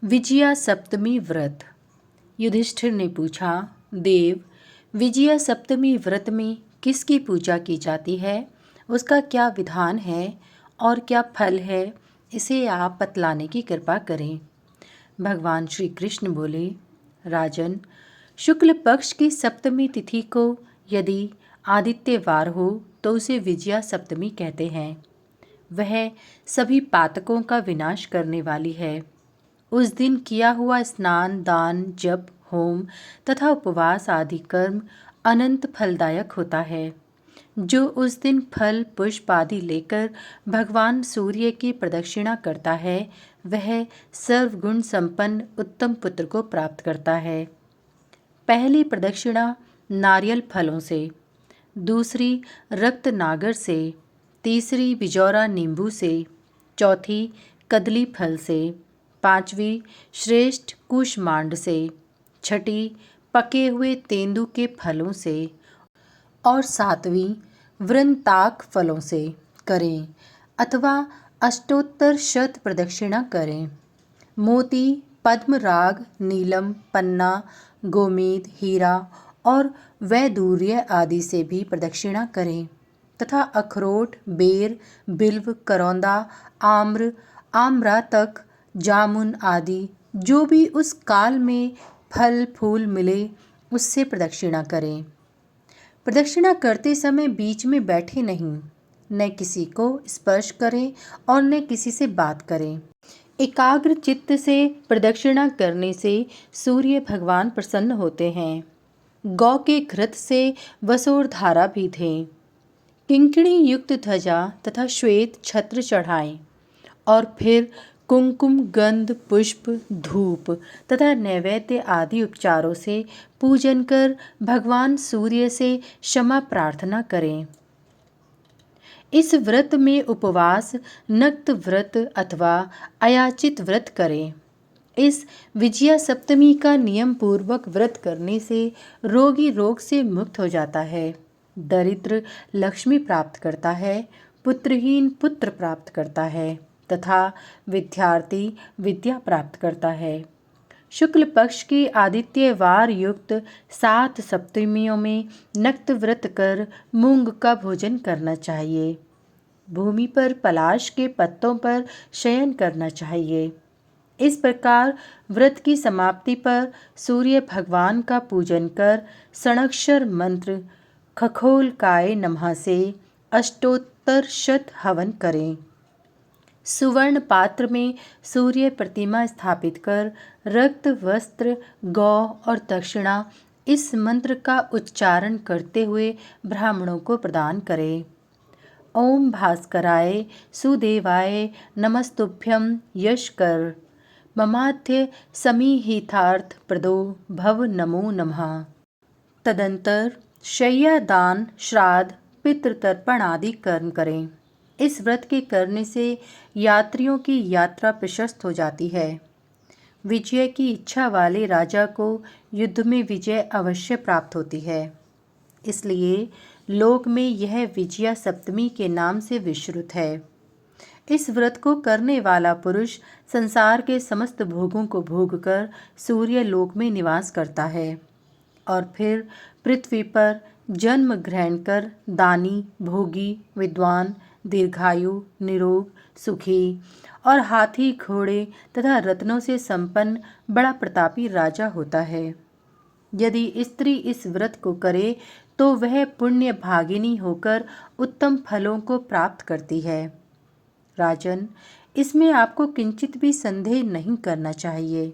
विजया सप्तमी व्रत। युधिष्ठिर ने पूछा, देव, विजया सप्तमी व्रत में किसकी पूजा की जाती है, उसका क्या विधान है और क्या फल है, इसे आप बतलाने की कृपा करें। भगवान श्री कृष्ण बोले, राजन, शुक्ल पक्ष की सप्तमी तिथि को यदि आदित्यवार हो तो उसे विजया सप्तमी कहते हैं। वह सभी पातकों का विनाश करने वाली है। उस दिन किया हुआ स्नान, दान, जप, होम तथा उपवास आदि कर्म अनंत फलदायक होता है। जो उस दिन फल पुष्प आदि लेकर भगवान सूर्य की प्रदक्षिणा करता है, वह सर्वगुण संपन्न उत्तम पुत्र को प्राप्त करता है। पहली प्रदक्षिणा नारियल फलों से, दूसरी रक्त नागर से, तीसरी बिजौरा नींबू से, चौथी कदली फल से, पांचवी श्रेष्ठ कुष्मांड से, छठी पके हुए तेंदु के फलों से और सातवीं वृंताक फलों से करें अथवा अष्टोत्तर शत प्रदक्षिणा करें। मोती, पद्मराग, नीलम, पन्ना, गोमेद, हीरा और वैदूर्य आदि से भी प्रदक्षिणा करें तथा अखरोट, बेर, बिल्व, करौंदा, आम्र, आम्रातक, जामुन आदि जो भी उस काल में फल फूल मिले उससे प्रदक्षिणा करें। प्रदक्षिणा करते समय बीच में बैठे नहीं, न किसी को स्पर्श करें और न किसी से बात करें। एकाग्र चित्त से प्रदक्षिणा करने से सूर्य भगवान प्रसन्न होते हैं। गौ के घृत से वसोर धारा भी दें। किंकिणी युक्त ध्वजा तथा श्वेत छत्र चढ़ाएं और फिर कुंकुम, गंध, पुष्प, धूप तथा नैवेद्य आदि उपचारों से पूजन कर भगवान सूर्य से क्षमा प्रार्थना करें। इस व्रत में उपवास, नक्त व्रत अथवा अयाचित व्रत करें। इस विजया सप्तमी का नियम पूर्वक व्रत करने से रोगी रोग से मुक्त हो जाता है, दरिद्र लक्ष्मी प्राप्त करता है, पुत्रहीन पुत्र प्राप्त करता है तथा विद्यार्थी विद्या प्राप्त करता है। शुक्ल पक्ष की आदित्यवार युक्त 7 सप्तमियों में नक्त व्रत कर मूंग का भोजन करना चाहिए। भूमि पर पलाश के पत्तों पर शयन करना चाहिए। इस प्रकार व्रत की समाप्ति पर सूर्य भगवान का पूजन कर षणक्षर मंत्र खखोलकाय नमः से अष्टोत्तर शत हवन करें। सुवर्ण पात्र में सूर्य प्रतिमा स्थापित कर रक्त वस्त्र, गौ और दक्षिणा इस मंत्र का उच्चारण करते हुए ब्राह्मणों को प्रदान करें। ओम भास्कराय सुदेवाय नमस्तुभ्यं यशकर ममाध्य समीहितार्थ प्रदो भव नमो नमः। तदंतर शय्या दान, श्राद्ध, पितृतर्पण आदि कर्म करें। इस व्रत के करने से यात्रियों की यात्रा प्रशस्त हो जाती है। विजय की इच्छा वाले राजा को युद्ध में विजय अवश्य प्राप्त होती है। इसलिए लोक में यह विजया सप्तमी के नाम से विश्रुत है। इस व्रत को करने वाला पुरुष संसार के समस्त भोगों को भोगकर सूर्य लोक में निवास करता है और फिर पृथ्वी पर जन्म ग्रहण कर दानी, भोगी, विद्वान, दीर्घायु, निरोग, सुखी और हाथी, घोड़े तथा रत्नों से संपन्न बड़ा प्रतापी राजा होता है। यदि स्त्री इस व्रत को करे तो वह पुण्य भागिनी होकर उत्तम फलों को प्राप्त करती है। राजन, इसमें आपको किंचित भी संदेह नहीं करना चाहिए।